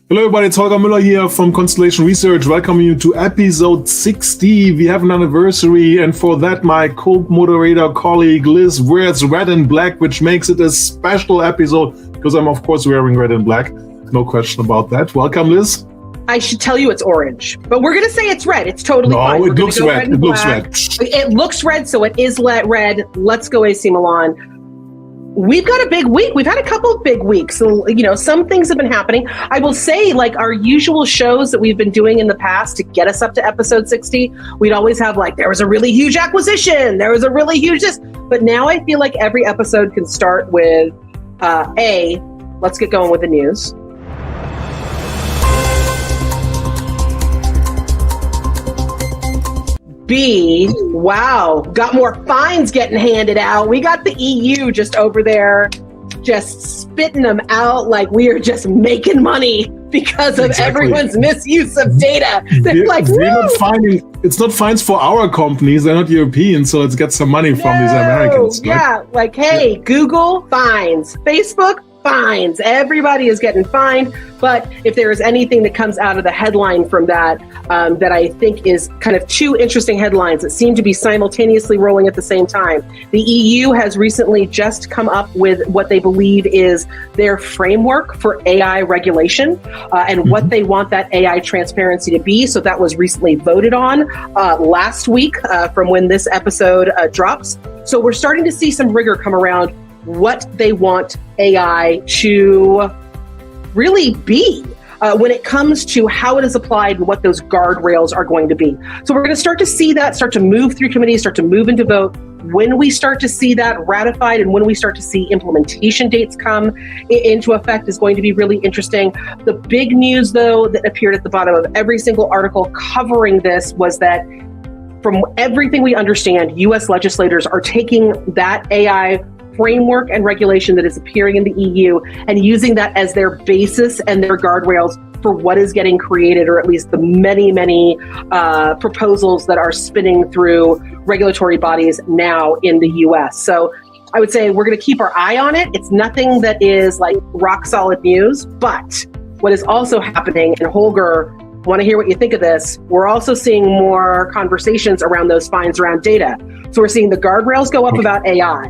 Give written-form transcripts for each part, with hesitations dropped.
Hello everybody, it's Holger Mueller here from Constellation Research, welcoming you to episode 60. We have an anniversary, and for that my co-moderator colleague Liz wears red and black, which makes it a special episode because I'm of course wearing red and black. No question about that. Welcome, Liz. I should tell you it's orange, but we're going to say it's red. It's totally fine. No, it looks red. It looks red. It looks red, so it is red. Let's go AC Milan. We've got a big week. We've had a couple of big weeks. So, some things have been happening. I will say, like our usual shows that we've been doing in the past to get us up to episode 60, we'd always have there was a really huge acquisition. There was a really huge this. But now I feel like every episode can start with, let's get going with the news. B, wow, got more fines getting handed out. We got the EU just over there, just spitting them out like we are just making money because of everyone's misuse of data. They're we're not finding, it's not fines for our companies, they're not European, so let's get some money from these Americans. Right? Yeah, Google, fines, Facebook, fines. Everybody is getting fined. But if there is anything that comes out of the headline from that, that I think is kind of two interesting headlines that seem to be simultaneously rolling at the same time. The EU has recently just come up with what they believe is their framework for AI regulation and what they want that AI transparency to be. So that was recently voted on last week from when this episode drops. So we're starting to see some rigor come around what they want AI to really be when it comes to how it is applied and what those guardrails are going to be. So we're going to start to see that start to move through committees, start to move into vote. When we start to see that ratified and when we start to see implementation dates come into effect is going to be really interesting. The big news, though, that appeared at the bottom of every single article covering this was that from everything we understand, U.S. legislators are taking that AI framework and regulation that is appearing in the EU and using that as their basis and their guardrails for what is getting created, or at least the many proposals that are spinning through regulatory bodies now in the US. So I would say we're going to keep our eye on it. It's nothing that is rock solid news, but what is also happening, and Holger, want to hear what you think of this, we're also seeing more conversations around those fines around data. So we're seeing the guardrails go up about AI.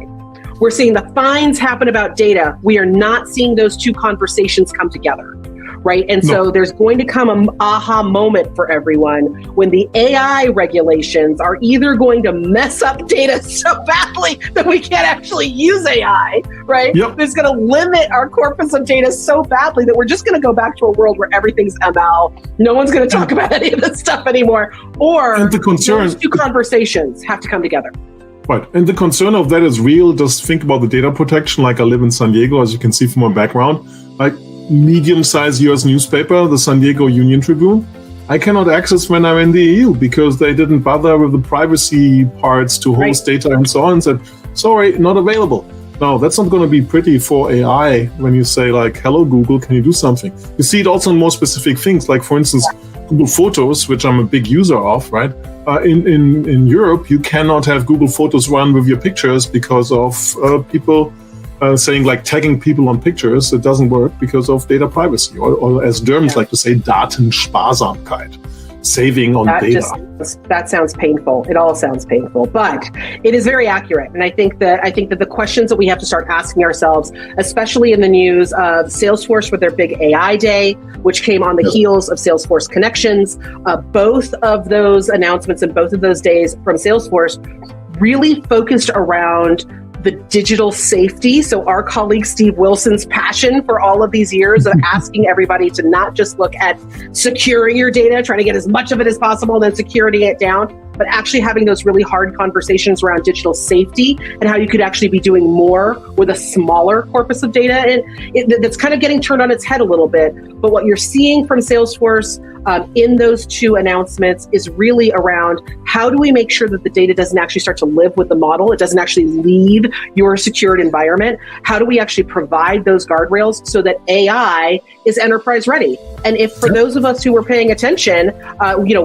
We're seeing the fines happen about data. We are not seeing those two conversations come together, right? And so there's going to come an aha moment for everyone when the AI regulations are either going to mess up data so badly that we can't actually use AI, right? Yep. It's going to limit our corpus of data so badly that we're just going to go back to a world where everything's ML. No one's going to talk about any of this stuff anymore. Or those two conversations have to come together. Right, and the concern of that is real. Just think about the data protection. I live in San Diego, as you can see from my background. Medium-sized US newspaper, the San Diego Union Tribune, I cannot access when I'm in the EU because they didn't bother with the privacy parts to host data and so on, and said, sorry, not available. Now, that's not going to be pretty for AI when you say, hello, Google, can you do something? You see it also in more specific things, for instance, Google Photos, which I'm a big user of, right? In Europe, you cannot have Google Photos run with your pictures because of people saying tagging people on pictures. It doesn't work because of data privacy, or as Germans like to say, Datensparsamkeit, saving on data. That sounds painful. It all sounds painful, but it is very accurate. And I think that the questions that we have to start asking ourselves, especially in the news of Salesforce with their big AI day, which came on the heels of Salesforce Connections, both of those announcements and both of those days from Salesforce really focused around the digital safety. So our colleague Steve Wilson's passion for all of these years of asking everybody to not just look at securing your data, trying to get as much of it as possible, and then securing it down, but actually having those really hard conversations around digital safety and how you could actually be doing more with a smaller corpus of data. And that's kind of getting turned on its head a little bit. But what you're seeing from Salesforce in those two announcements is really around how do we make sure that the data doesn't actually start to live with the model? It doesn't actually leave your secured environment. How do we actually provide those guardrails so that AI is enterprise ready? And if for those of us who were paying attention,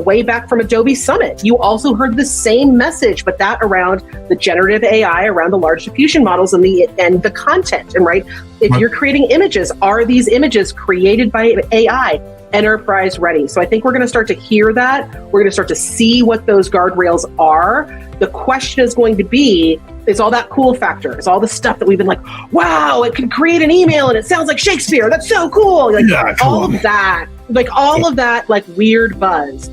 way back from Adobe Summit, you also heard the same message, but that around the generative AI, around the large diffusion models and the content. And right, if you're creating images, are these images created by AI enterprise ready? So I think we're going to start to hear that. We're going to start to see what those guardrails are. The question is going to be, is all that cool factor, is all the stuff that we've been like, wow, it can create an email and it sounds like Shakespeare. That's so cool. Like all of that like weird buzz.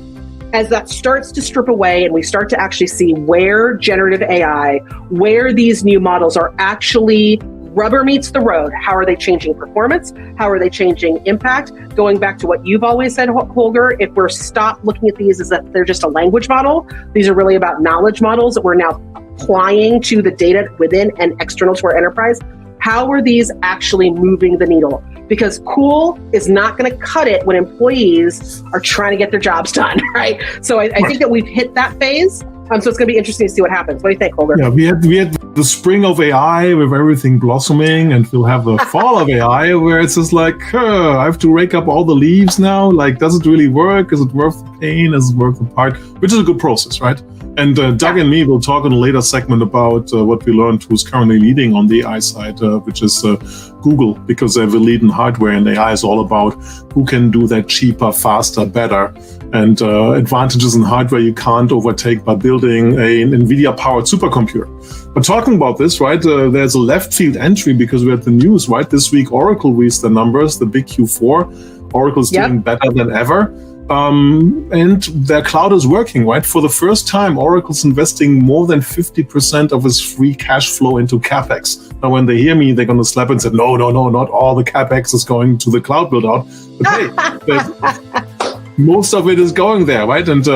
As that starts to strip away and we start to actually see where generative AI, where these new models are actually rubber meets the road. How are they changing performance? How are they changing impact? Going back to what you've always said, Holger, if we're stopped looking at these as that they're just a language model, these are really about knowledge models that we're now applying to the data within and external to our enterprise. How are these actually moving the needle? Because cool is not going to cut it when employees are trying to get their jobs done, right? So I think that we've hit that phase. So it's going to be interesting to see what happens. What do you think, Holger? Yeah, we had the spring of AI with everything blossoming, and we'll have the fall of AI where it's just like, I have to rake up all the leaves now. Like, does it really work? Is it worth the pain? Is it worth the part? Which is a good process, right? And Doug and me will talk in a later segment about what we learned, who's currently leading on the AI side, which is Google, because they have a lead in hardware, and AI is all about who can do that cheaper, faster, better. And advantages in hardware you can't overtake by building an NVIDIA-powered supercomputer. But talking about this, right, there's a left field entry because we had the news, right? This week, Oracle released the numbers, the big Q4. Oracle's doing better than ever. And their cloud is working, right? For the first time, Oracle's investing more than 50% of its free cash flow into CapEx. Now, when they hear me, they're going to slap and say, no, not all the CapEx is going to the cloud build out. But hey, most of it is going there, right? And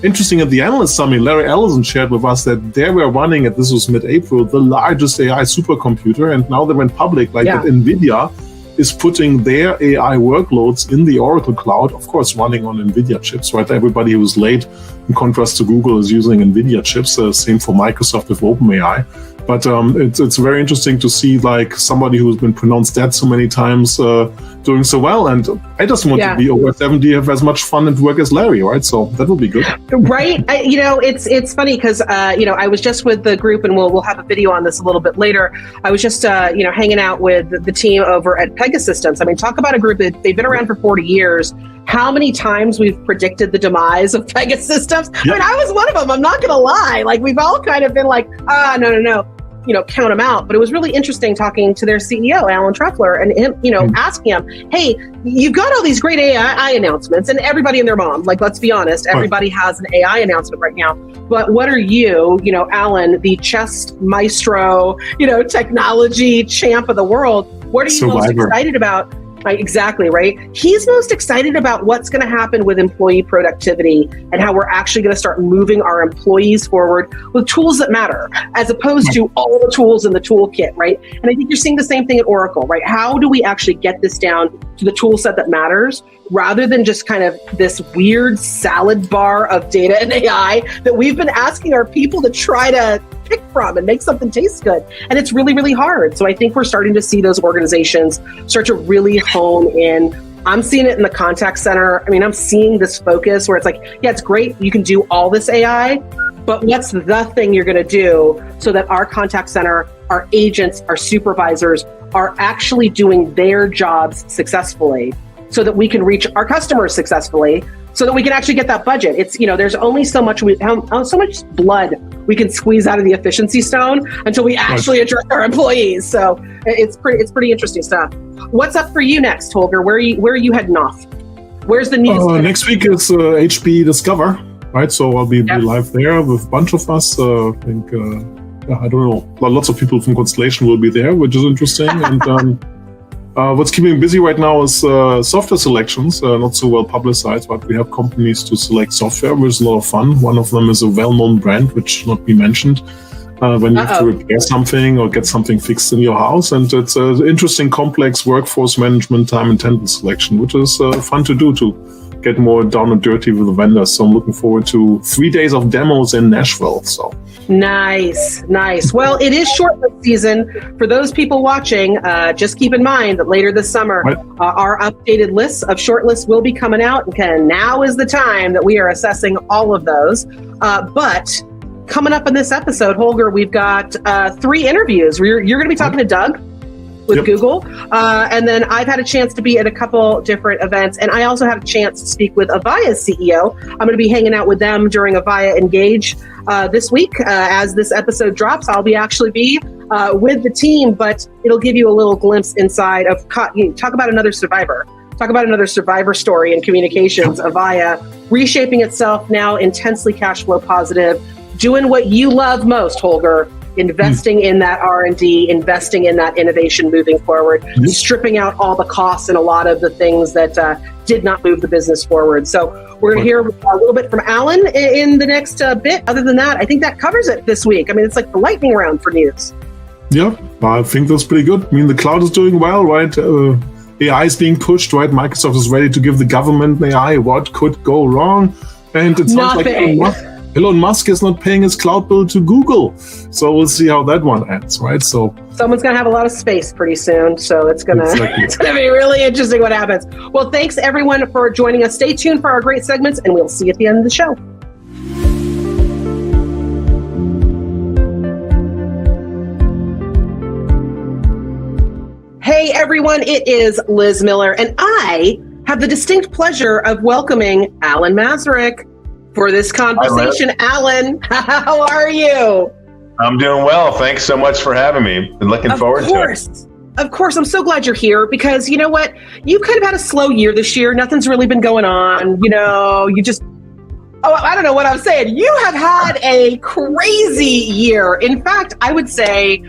interesting, at the analyst summit, Larry Ellison shared with us that they were running, this was mid-April, the largest AI supercomputer. And now they went public, that NVIDIA is putting their AI workloads in the Oracle cloud, of course, running on NVIDIA chips, right? Everybody who's late, in contrast to Google, is using NVIDIA chips. Same for Microsoft with OpenAI. But it's very interesting to see somebody who's been pronounced dead so many times doing so well. And I just want to be over 70, have as much fun and work as Larry, right? So that will be good. Right. It's funny because, I was just with the group, and we'll have a video on this a little bit later. I was just, hanging out with the team over at Pegasystems. I mean, talk about a group that they've been around for 40 years. How many times we've predicted the demise of Pegasystems? I mean, I was one of them. I'm not going to lie. We've all kind of been like, no. Count them out. But it was really interesting talking to their CEO, Alan Trefler, and him, asking him, hey, you've got all these great AI announcements, and everybody and their mom, let's be honest, everybody has an AI announcement right now. But what are you, Alan, the chess maestro, technology champ of the world, what are you most excited about? Right, exactly, right? He's most excited about what's going to happen with employee productivity and how we're actually going to start moving our employees forward with tools that matter, as opposed to all the tools in the toolkit, right? And I think you're seeing the same thing at Oracle, right? How do we actually get this down to the tool set that matters, rather than just kind of this weird salad bar of data and AI that we've been asking our people to try to pick from and make something taste good. And it's really, really hard. So I think we're starting to see those organizations start to really hone in. I'm seeing it in the contact center. I mean, I'm seeing this focus where it's like, yeah, it's great. You can do all this AI, but what's the thing you're going to do so that our contact center, our agents, our supervisors are actually doing their jobs successfully, so that we can reach our customers successfully, so that we can actually get that budget. It's, there's only so much so much blood we can squeeze out of the efficiency stone until we actually address our employees. So it's pretty interesting stuff. What's up for you next, Holger? Where are you heading off? Where's the news? Next week is HP Discover, right? So I'll be live there with a bunch of us. I think, I don't know, lots of people from Constellation will be there, which is interesting. And what's keeping me busy right now is software selections, not so well publicized, but we have companies to select software, which is a lot of fun. One of them is a well-known brand, which should not be mentioned, when you have to repair something or get something fixed in your house. And it's an interesting, complex workforce management time and attendance selection, which is fun to do, to get more down and dirty with the vendors. So I'm looking forward to 3 days of demos in Nashville. So nice. Well, it is shortlist season. For those people watching, just keep in mind that later this summer, our updated lists of shortlists will be coming out. And now is the time that we are assessing all of those. But coming up in this episode, Holger, we've got 3 interviews. You're going to be talking to Doug with Google. And then I've had a chance to be at a couple different events. And I also had a chance to speak with Avaya's CEO. I'm going to be hanging out with them during Avaya Engage this week. As this episode drops, I'll actually be with the team, but it'll give you a little glimpse inside of, talk about another survivor. Talk about another survivor story in communications. Avaya reshaping itself, now intensely cash flow positive, doing what you love most, Holger, investing in that R&D, investing in that innovation moving forward, stripping out all the costs and a lot of the things that did not move the business forward. So we're going to hear a little bit from Alan in the next bit. Other than that, I think that covers it this week. I mean, it's like the lightning round for news. Yeah, I think that's pretty good. I mean, the cloud is doing well, right? AI is being pushed, right? Microsoft is ready to give the government AI. What could go wrong? And it sounds like Elon Musk is not paying his cloud bill to Google. So we'll see how that one ends, right? So someone's going to have a lot of space pretty soon. So it's going to be really interesting what happens. Well, thanks everyone for joining us. Stay tuned for our great segments, and we'll see you at the end of the show. Hey everyone, it is Liz Mueller, and I have the distinct pleasure of welcoming Alan Masarek for this conversation. Alan, how are you? I'm doing well. Thanks so much for having me. Been looking forward to it. Of course. I'm so glad you're here because you know what? You kind of had a slow year this year. Nothing's really been going on. You know, I don't know what I'm saying. You have had a crazy year. In fact, I would say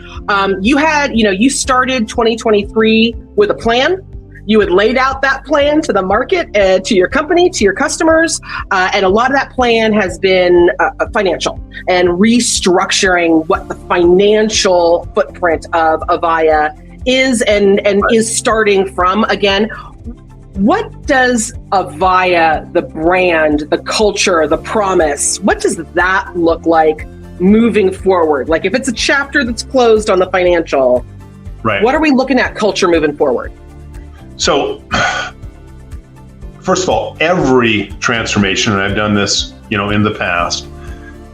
you started 2023 with a plan. You had laid out that plan to the market, to your company, to your customers, and a lot of that plan has been financial and restructuring what the financial footprint of Avaya is and is starting from. Again, what does Avaya, the brand, the culture, the promise, what does that look like moving forward? Like if it's a chapter that's closed on the financial, right? What are we looking at culture moving forward? So, first of all, every transformation, and I've done this, in the past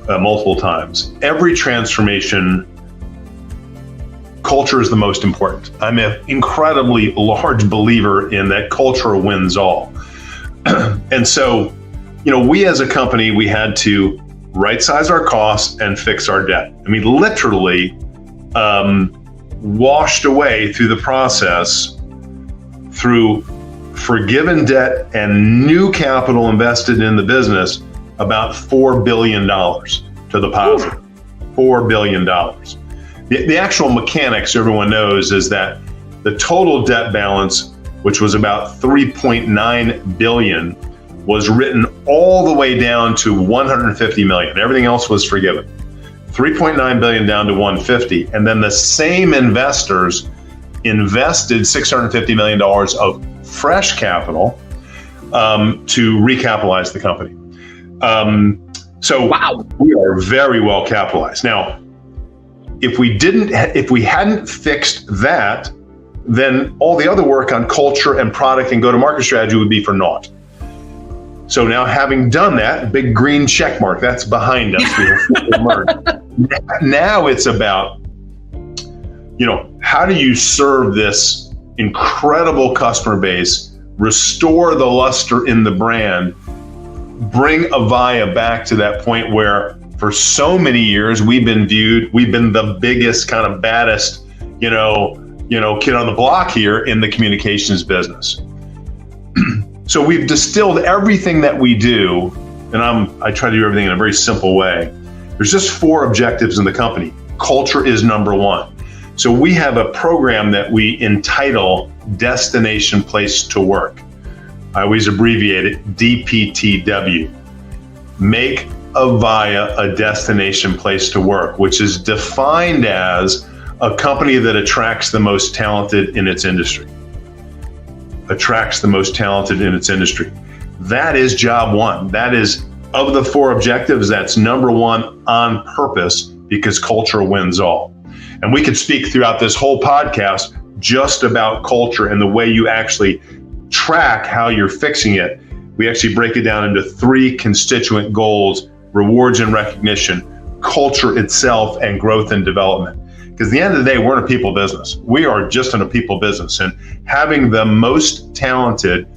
multiple times, every transformation, culture is the most important. I'm an incredibly large believer in that culture wins all. And so, we as a company, we had to right-size our costs and fix our debt. I mean, literally washed away through the process through forgiven debt and new capital invested in the business, about $4 billion to the positive. $4 billion. The actual mechanics everyone knows is that the total debt balance, which was about $3.9 billion, was written all the way down to $150 million. Everything else was forgiven. $3.9 billion down to $150. And then the same investors invested $650 million of fresh capital to recapitalize the company. So we are very well capitalized. Now, if we hadn't fixed that, then all the other work on culture and product and go-to-market strategy would be for naught. So now having done that, big green check mark, that's behind us. Now it's about, how do you serve this incredible customer base, restore the luster in the brand, bring Avaya back to that point where for so many years we've been the biggest, kind of baddest, kid on the block here in the communications business. So we've distilled everything that we do, and I try to do everything in a very simple way. There's just 4 objectives in the company. Culture is number 1. So we have a program that we entitle Destination Place to Work. I always abbreviate it DPTW. Make Avaya a destination place to work, which is defined as a company that attracts the most talented in its industry. That is job one. That is, of the 4 objectives, that's number 1 on purpose, because culture wins all. And we could speak throughout this whole podcast just about culture and the way you actually track how you're fixing it. We actually break it down into 3 constituent goals: rewards and recognition, culture itself, and growth and development. Because at the end of the day, we're in a people business. We are just in a people business, and having the most talented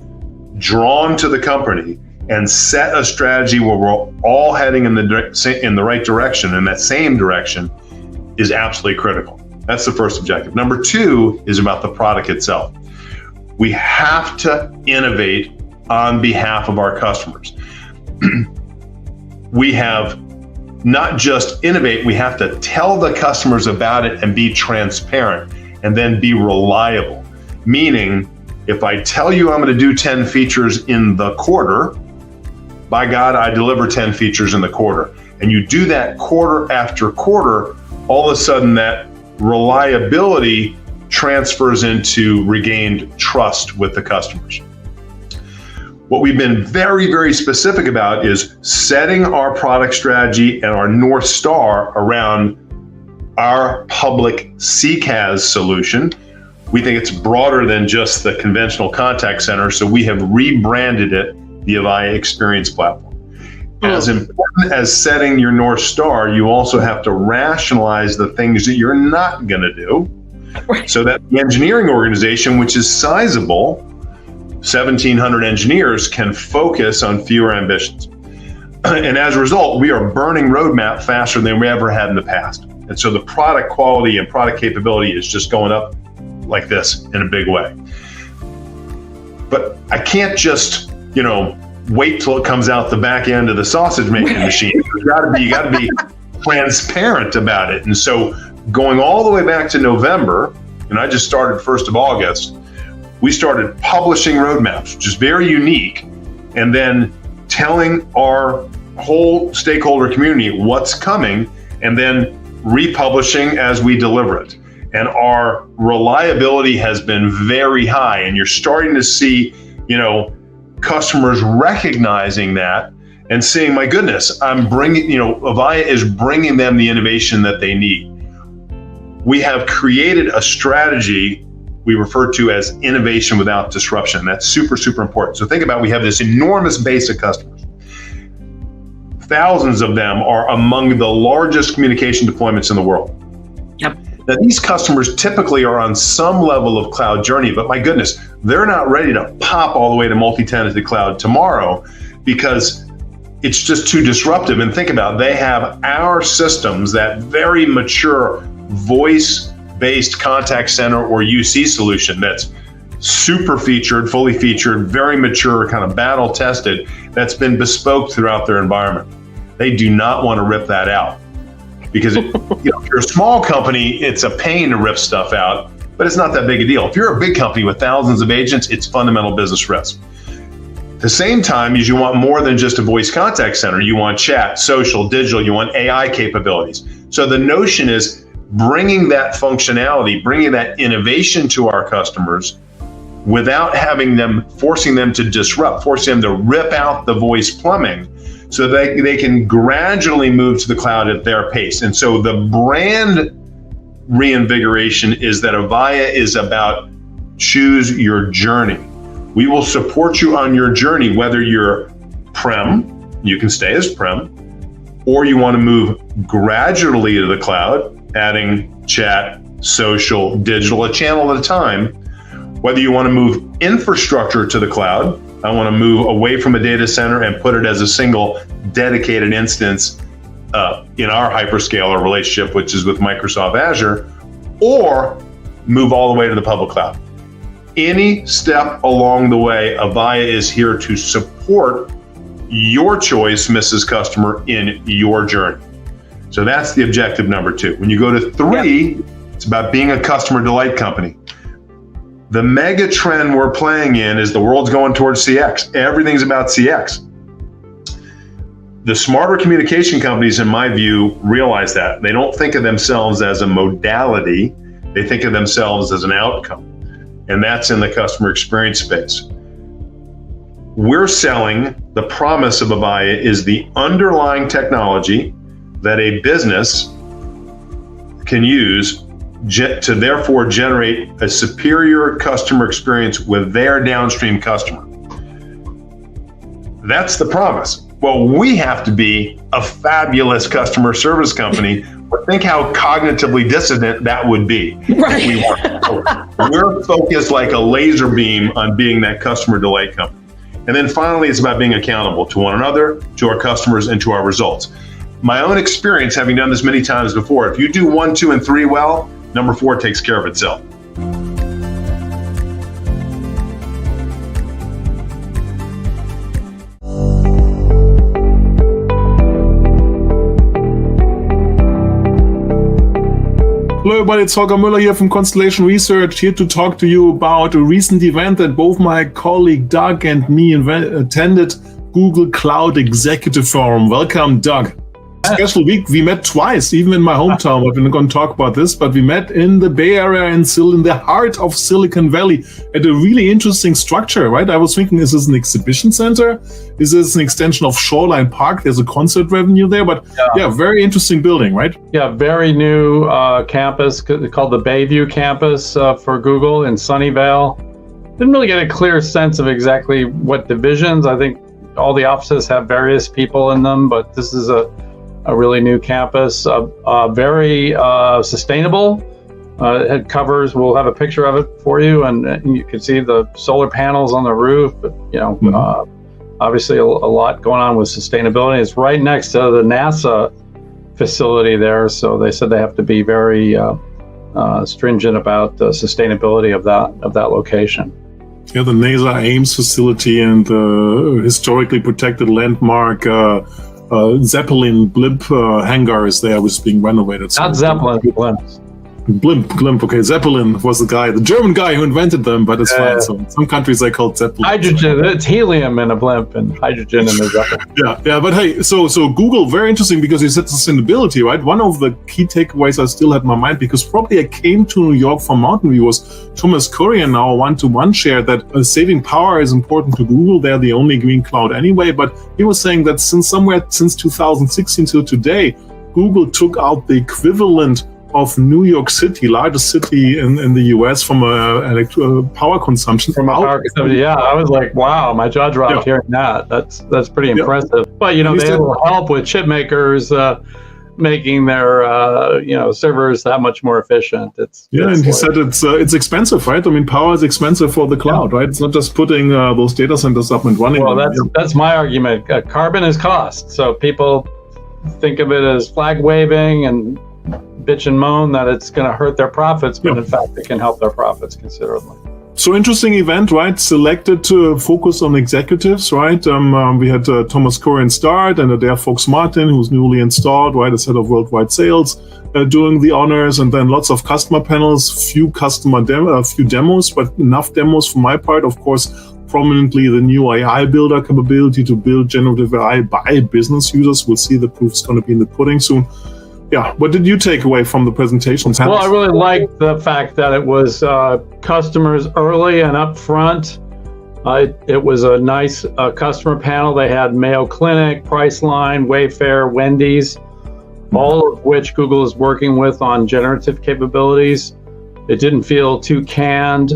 drawn to the company and set a strategy where we're all heading in the right direction, in that same direction, is absolutely critical. That's the first objective. Number 2 is about the product itself. We have to innovate on behalf of our customers. We have not just innovate, we have to tell the customers about it and be transparent, and then be reliable. Meaning, if I tell you I'm going to do 10 features in the quarter, by God, I deliver 10 features in the quarter. And you do that quarter after quarter, all of a sudden that reliability transfers into regained trust with the customers. What we've been very, very specific about is setting our product strategy and our North Star around our public CCaaS solution. We think it's broader than just the conventional contact center, so we have rebranded it the Avaya Experience Platform. As important as setting your North Star, you also have to rationalize the things that you're not going to do, so that the engineering organization, which is sizable, 1,700 engineers, can focus on fewer ambitions. And as a result, we are burning roadmap faster than we ever had in the past. And so the product quality and product capability is just going up like this in a big way. But I can't just, wait till it comes out the back end of the sausage making machine. You got to be transparent about it. And so going all the way back to November, and I just started 1st of August, we started publishing roadmaps, which is very unique, and then telling our whole stakeholder community what's coming, and then republishing as we deliver it. And our reliability has been very high, and you're starting to see, customers recognizing that and saying, my goodness, Avaya is bringing them the innovation that they need. We have created a strategy we refer to as innovation without disruption. That's super, super important. So think about, we have this enormous base of customers. Thousands of them are among the largest communication deployments in the world. Yep. Now, these customers typically are on some level of cloud journey, but my goodness, they're not ready to pop all the way to multi-tenanted cloud tomorrow, because it's just too disruptive. And think about, they have our systems, that very mature voice-based contact center or UC solution that's super featured, fully featured, very mature, kind of battle tested, that's been bespoke throughout their environment. They do not want to rip that out, because if you're a small company, it's a pain to rip stuff out, but it's not that big a deal. If you're a big company with thousands of agents, it's fundamental business risk. At the same time, is you want more than just a voice contact center. You want chat, social, digital, you want AI capabilities. So the notion is bringing that functionality, bringing that innovation to our customers without forcing them to disrupt, forcing them to rip out the voice plumbing, so they can gradually move to the cloud at their pace. And so the brand reinvigoration is that Avaya is about choose your journey. We will support you on your journey, whether you're prem, you can stay as prem, or you want to move gradually to the cloud, adding chat, social, digital, a channel at a time. Whether you want to move infrastructure to the cloud, I want to move away from a data center and put it as a single dedicated instance in our hyperscaler relationship, which is with Microsoft Azure, or move all the way to the public cloud. Any step along the way, Avaya is here to support your choice, Mrs. Customer, in your journey. So that's the objective number 2. When you go to 3, It's about being a customer delight company. The mega trend we're playing in is the world's going towards CX. Everything's about CX. The smarter communication companies, in my view, realize that. They don't think of themselves as a modality. They think of themselves as an outcome. And that's in the customer experience space. we're selling the promise of Avaya is the underlying technology that a business can use to therefore generate a superior customer experience with their downstream customer. That's the promise. Well, we have to be a fabulous customer service company. But think how cognitively dissonant that would be. Right. If we weren't. So we're focused like a laser beam on being that customer delight company. And then finally, it's about being accountable to one another, to our customers, and to our results. My own experience, having done this many times before, if you do 1, 2, and 3 well, number 4 takes care of itself. Hello everybody, it's Holger Mueller here from Constellation Research, here to talk to you about a recent event that both my colleague Doug and me attended, Google Cloud Executive Forum. Welcome, Doug. Special week. We met twice, even in my hometown. We're not going to talk about this, but we met in the Bay Area in the heart of Silicon Valley at a really interesting structure, right? I was thinking, is this an exhibition center? Is this an extension of Shoreline Park? There's a concert revenue there, but yeah, very interesting building, right? Yeah, very new campus called the Bayview campus for Google in Sunnyvale. Didn't really get a clear sense of exactly what divisions. I think all the offices have various people in them, but this is a really new campus, very sustainable. It covers, we'll have a picture of it for you, and you can see the solar panels on the roof, but obviously a lot going on with sustainability. It's right next to the NASA facility there, so they said they have to be very stringent about the sustainability of that location. Yeah, the NASA Ames facility and the historically protected landmark Zeppelin blimp hangar is there, was being renovated. Not Zeppelin, blimps. Blimp. Okay, Zeppelin was the German guy who invented them, but it's fine. So in some countries they call it Zeppelin. Hydrogen, it's helium in a blimp and hydrogen in the Zeppelin. Yeah. But hey, so Google, very interesting because you said sustainability, right? One of the key takeaways I still had in my mind, because probably I came to New York from Mountain View, was Thomas Curry and our one-to-one shared that saving power is important to Google. They're the only green cloud anyway. But he was saying that since 2016 till today, Google took out the equivalent of New York City, largest city in the US, from a power consumption. Yeah, I was like, wow, my jaw dropped hearing that. That's pretty impressive. But they will help with chip makers making their servers that much more efficient. And he said it's expensive, right? I mean, power is expensive for the cloud, right? It's not just putting those data centers up and running. Well, that's my argument. Carbon is cost. So people think of it as flag waving and bitch and moan that it's going to hurt their profits, but in fact, it can help their profits considerably. So interesting event, right? Selected to focus on executives, right? We had Thomas Curran start, and Adair Fox-Martin, who's newly installed, right, as head of worldwide sales, doing the honors, and then lots of customer panels, few demos, but enough demos for my part, of course. Prominently, the new AI builder capability to build generative AI by business users. We'll see the proof's going to be in the pudding soon. Yeah, what did you take away from the presentation? Well, I really liked the fact that it was customers early and upfront. It was a nice customer panel. They had Mayo Clinic, Priceline, Wayfair, Wendy's, all of which Google is working with on generative capabilities. It didn't feel too canned.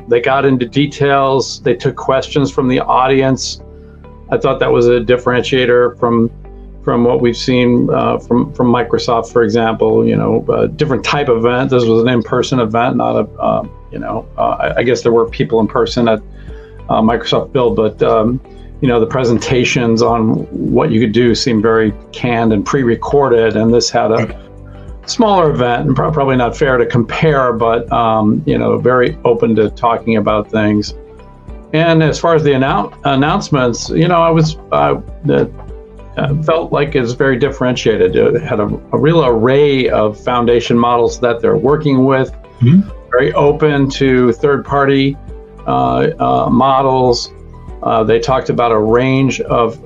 They got into details. They took questions from the audience. I thought that was a differentiator from what we've seen from Microsoft, for example. A different type of event. This was an in-person event, not I guess there were people in person at Microsoft Build, but the presentations on what you could do seemed very canned and pre-recorded, and this had a smaller event, and probably not fair to compare, but very open to talking about things. And as far as the announcements, felt like it's very differentiated. It had a real array of foundation models that they're working with, very open to third-party models. They talked about a range of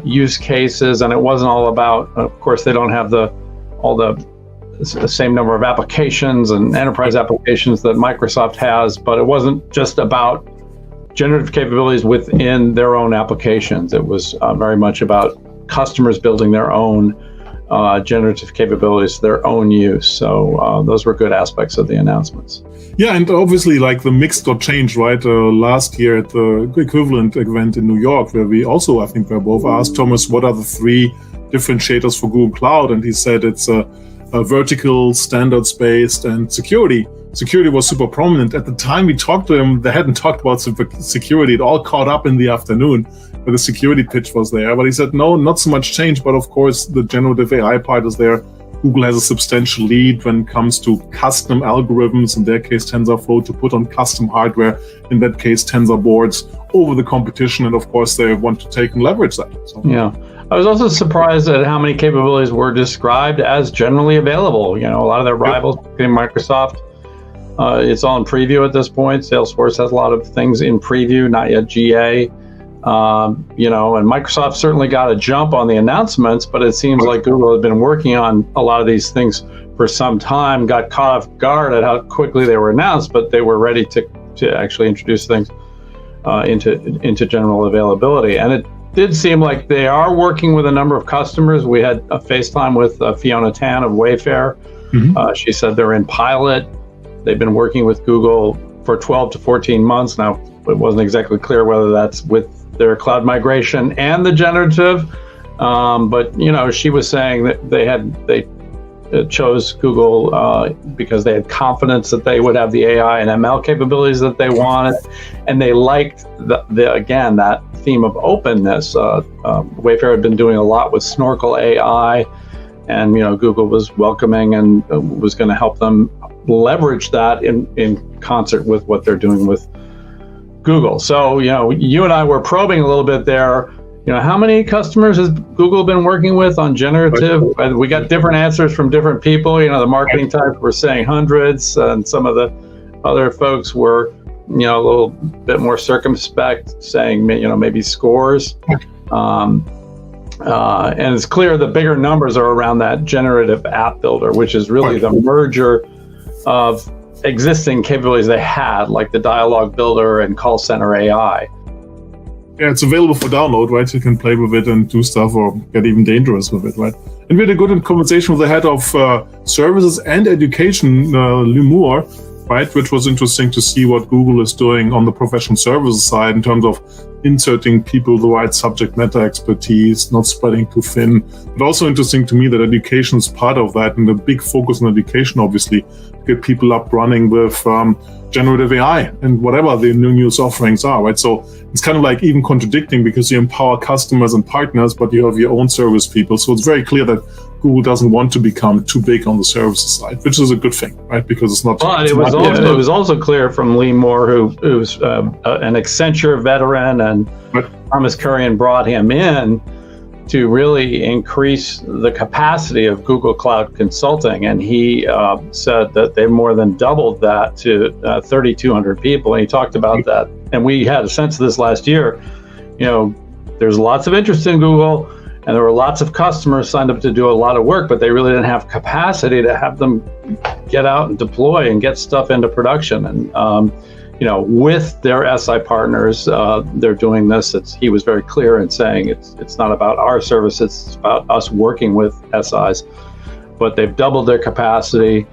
use cases, and it wasn't all about, of course, they don't have all the same number of applications and enterprise applications that Microsoft has, but it wasn't just about generative capabilities within their own applications. It was very much about customers building their own generative capabilities, their own use. So those were good aspects of the announcements. Yeah, and obviously, like the mix got changed, right? Last year at the equivalent event in New York, where we also, I think, were both asked Thomas, what are the 3 differentiators for Google Cloud? And he said it's a vertical, standards-based, and security. Security was super prominent. At the time we talked to him, they hadn't talked about security. It all caught up in the afternoon, where the security pitch was there. But he said, no, not so much change. But of course, the generative AI part is there. Google has a substantial lead when it comes to custom algorithms, in their case TensorFlow, to put on custom hardware, in that case Tensor boards, over the competition. And of course, they want to take and leverage that. So. Yeah. I was also surprised at how many capabilities were described as generally available. You know, a lot of their rivals, including Microsoft, it's all in preview at this point. Salesforce has a lot of things in preview, not yet GA. You know, and Microsoft certainly got a jump on the announcements, but it seems like Google had been working on a lot of these things for some time, got caught off guard at how quickly they were announced, but they were ready to actually introduce things into general availability. And it did seem like they are working with a number of customers. We had a FaceTime with Fiona Tan of Wayfair. Mm-hmm. She said they're in pilot. They've been working with Google for 12 to 14 months now. It wasn't exactly clear whether that's with their cloud migration and the generative, but you know, she was saying that they chose Google because they had confidence that they would have the AI and ML capabilities that they wanted, and they liked again that theme of openness. Wayfair had been doing a lot with Snorkel AI, and you know, Google was welcoming and was going to help them leverage that in concert with what they're doing with Google. So, you know, you and I were probing a little bit there. You know, how many customers has Google been working with on generative? We got different answers from different people. You know, the marketing types were saying hundreds, and some of the other folks were, you know, a little bit more circumspect, saying, you know, maybe scores. And it's clear the bigger numbers are around that generative app builder, which is really the merger of existing capabilities they had, like the dialogue builder and call center AI. Yeah, it's available for download, right? You can play with it and do stuff or get even dangerous with it, right? And we had a good conversation with the head of services and education, Mueller, right? Which was interesting to see what Google is doing on the professional services side in terms of inserting people the right subject matter expertise, not spreading too thin. But also interesting to me that education is part of that, and the big focus on education, obviously, to get people up running with generative AI and whatever the new news offerings are, right? So it's kind of like even contradicting, because you empower customers and partners, but you have your own service people. So it's very clear that Google doesn't want to become too big on the services side, which is a good thing, right? Because it's not. But it was also clear from Lee Moore, who's an Accenture veteran, and Thomas Kurian brought him in to really increase the capacity of Google Cloud Consulting, and he said that they more than doubled that to 3,200 people. And he talked about that, and we had a sense of this last year. You know, there's lots of interest in Google, and there were lots of customers signed up to do a lot of work, but they really didn't have capacity to have them get out and deploy and get stuff into production. And you know, with their SI partners, they're doing this. He was very clear in saying it's not about our service, it's about us working with SIs. But they've doubled their capacity,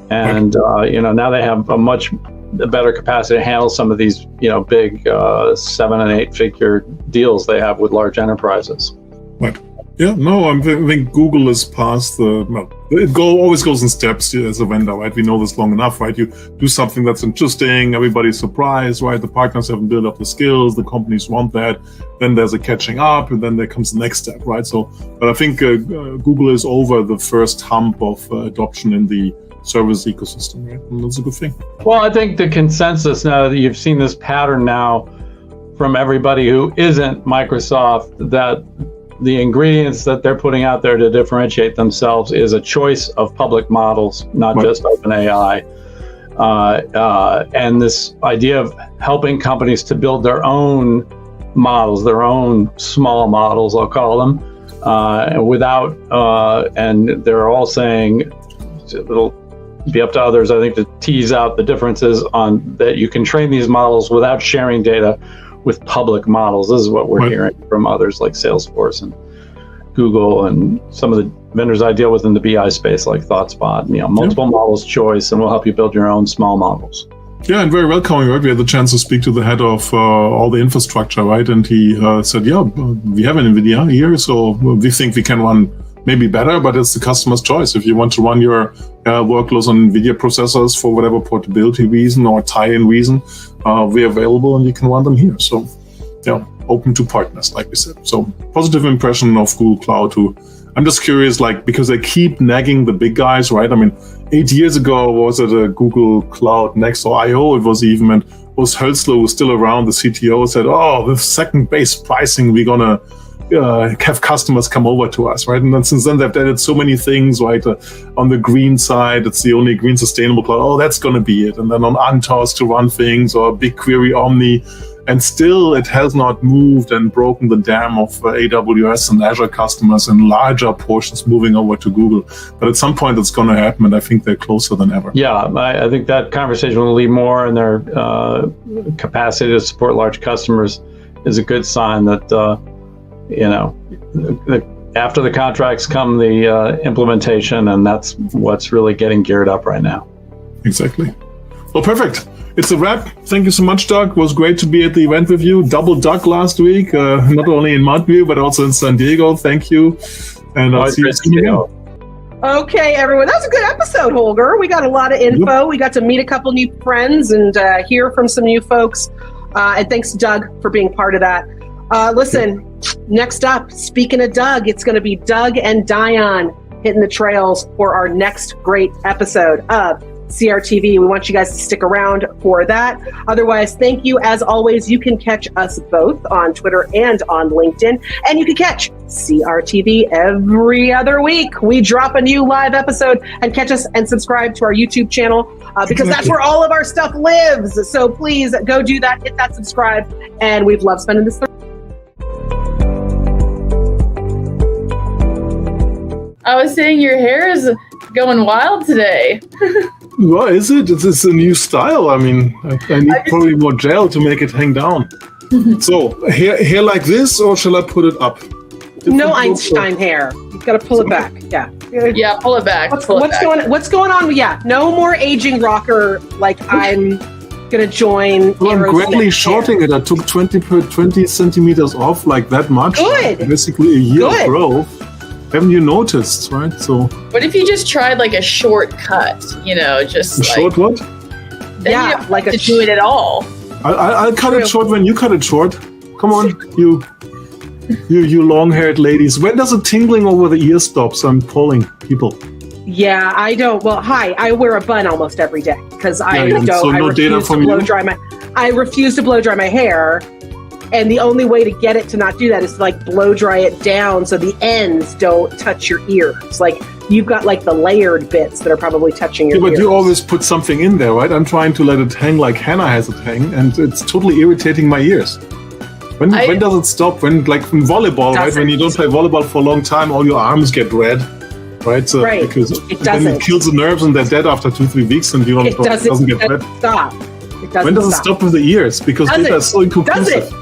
and you know, now they have a much better capacity to handle some of these, you know, big 7 and 8 figure deals they have with large enterprises. Right. Yeah, no, I think Google is past it always goes in steps as a vendor, right? We know this long enough, right? You do something that's interesting, everybody's surprised, right? The partners haven't built up the skills, the companies want that, then there's a catching up, and then there comes the next step, right? So, but I think Google is over the first hump of adoption in the service ecosystem, right? And that's a good thing. Well, I think the consensus now that you've seen this pattern now from everybody who isn't Microsoft, that the ingredients that they're putting out there to differentiate themselves is a choice of public models, not just OpenAI. And this idea of helping companies to build their own models, their own small models, I'll call them, and they're all saying it'll be up to others, I think, to tease out the differences on that you can train these models without sharing data with public models. This is what we're hearing from others like Salesforce and Google and some of the vendors I deal with in the BI space like ThoughtSpot. Multiple models choice, and we'll help you build your own small models. Yeah, and very welcoming, right? We had the chance to speak to the head of all the infrastructure, right? And he said, we have an NVIDIA here, so we think we can run maybe better, but it's the customer's choice. If you want to run your workloads on NVIDIA processors for whatever portability reason or tie-in reason, we're available and you can run them here. So, open to partners, like we said. So, positive impression of Google Cloud too. I'm just curious, because they keep nagging the big guys, right? I mean, 8 years ago, was it a Google Cloud Next or I/O? It was even, and was Hölzler, who was still around, the CTO, said, with second-based pricing, we're going to have customers come over to us, right? And then since then, they've added so many things, right? On the green side, it's the only green sustainable cloud. That's going to be it. And then on Antos to run things, or BigQuery Omni. And still, it has not moved and broken the dam of AWS and Azure customers and larger portions moving over to Google. But at some point, it's going to happen, and I think they're closer than ever. Yeah, I think that conversation will lead more, and their capacity to support large customers is a good sign that, after the contracts come the implementation, and that's what's really getting geared up right now. Exactly. Well, perfect. It's a wrap. Thank you so much, Doug. It was great to be at the event with you. Double Doug last week, not only in Mountain but also in San Diego. Thank you. And I'll see you soon. Okay, everyone. That was a good episode, Holger. We got a lot of info. Yep. We got to meet a couple new friends and hear from some new folks. And thanks to Doug for being part of that. Listen, next up, speaking of Doug, it's going to be Doug and Dion hitting the trails for our next great episode of CRTV. We want you guys to stick around for that. Otherwise, thank you. As always, you can catch us both on Twitter and on LinkedIn. And you can catch CRTV every other week. We drop a new live episode, and catch us and subscribe to our YouTube channel because that's where all of our stuff lives. So please go do that. Hit that subscribe. And we've loved spending this. I was saying your hair is going wild today. Well, is it? It's a new style. I mean, I need probably more gel to make it hang down. So, hair like this, or shall I put it up? No Einstein hair. You've got to pull it back. Yeah. Yeah, pull it back. What's going on? Yeah, no more aging rocker like I'm going to join. Well, I'm gradually shorting it. I took 20 centimeters off, like that much. Good. Basically a year of growth. Haven't you noticed, right? So. What if you just tried like a short cut? Just a short what? Then you don't have to do it at all. I'll cut it short when you cut it short. Come on, you long-haired ladies. When does the tingling over the ear stop? So I'm polling people. Yeah, I don't. Well, hi. I wear a bun almost every day because I don't. So no data from you. I refuse to blow dry my hair. And the only way to get it to not do that is to blow dry it down so the ends don't touch your ears. You've got the layered bits that are probably touching your ears. But you always put something in there, right? I'm trying to let it hang like Hannah has it hang, and it's totally irritating my ears. When does it stop? When in volleyball, right? When you don't play volleyball for a long time, all your arms get red, right? So right. Because then it kills the nerves and they're dead after 2-3 weeks, and it doesn't get red. Stop. When does it stop with the ears? Because data is so inconclusive.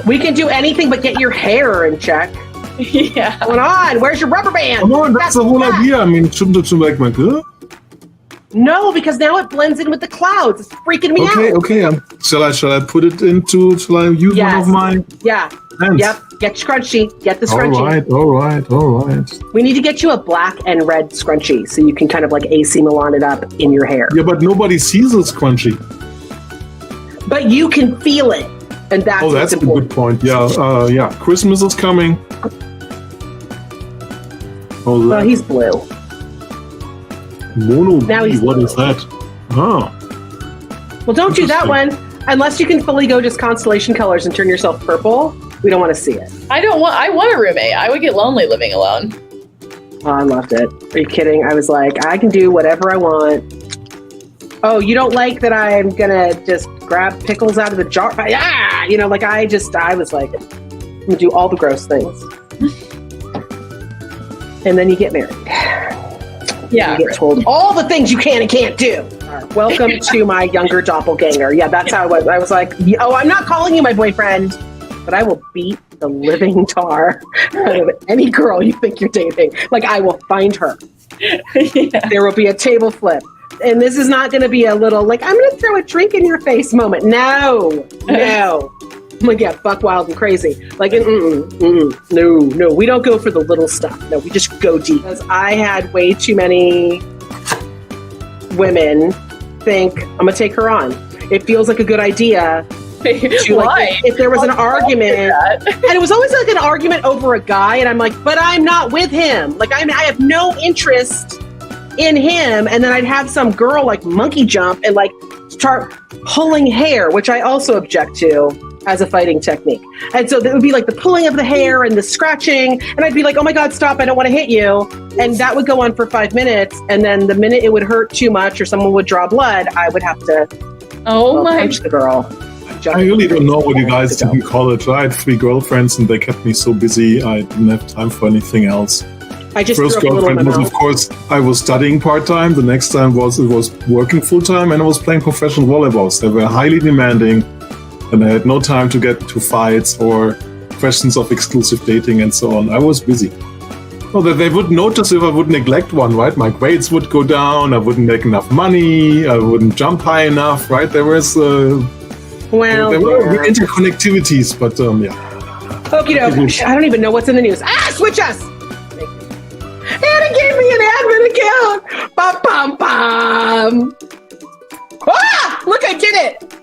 We can do anything but get your hair in check. Yeah. What's going on? Where's your rubber band? Come on, that's the whole idea. I mean, shouldn't it like my good? No, because now it blends in with the clouds. It's freaking me out. Okay. Shall I put it into? Shall I use one of my? Yeah. Hands? Yep. Get scrunchy. Get the scrunchie. All right. We need to get you a black and red scrunchie so you can kind of AC Milan it up in your hair. Yeah, but nobody sees the scrunchie. But you can feel it. And that's a good point. Yeah. Christmas is coming. Well, he's blue. Now he's what blue. Is that? Oh. Well, don't do that one unless you can fully go just constellation colors and turn yourself purple. We don't want to see it. I want a roommate. I would get lonely living alone. Oh, I loved it. Are you kidding? I was like, I can do whatever I want. Oh, you don't like that I'm going to just grab pickles out of the jar? I was like, I'm going to do all the gross things. And then you get married. Yeah. You get told all the things you can and can't do. Welcome to my younger doppelganger. Yeah, that's how it was. I was like, oh, I'm not calling you my boyfriend, but I will beat the living tar out of any girl you think you're dating. Like, I will find her. Yeah. There will be a table flip. And this is not going to be a little, like, I'm going to throw a drink in your face moment. No. I'm like, yeah, buck wild and crazy. Like, no, we don't go for the little stuff. No, we just go deep. Because I had way too many women think, I'm going to take her on. It feels like a good idea. To, Why? like, if there was an argument, and it was always like an argument over a guy, and I'm like, but I'm not with him. Like, I have no interest in him. And then I'd have some girl like monkey jump and like start pulling hair, which I also object to as a fighting technique. And so it would be like the pulling of the hair and the scratching, and I'd be like, oh my God, stop, I don't want to hit you. And that would go on for 5 minutes, and then the minute it would hurt too much or someone would draw blood, I would have to punch the girl. I really don't know what you guys did in college. I had 3 girlfriends and they kept me so busy I didn't have time for anything else. I just First girlfriend was, of course, I was studying part-time. The next time was working full-time, and I was playing professional volleyballs. They were highly demanding, and I had no time to get to fights or questions of exclusive dating and so on. I was busy. Well, they would notice if I would neglect one, right? My grades would go down, I wouldn't make enough money, I wouldn't jump high enough, right? There was... there were interconnectivities, but yeah. Okie doke. I don't even know what's in the news. Switch us! Anna gave me an admin account! Bum, bum, bum! Look, I did it!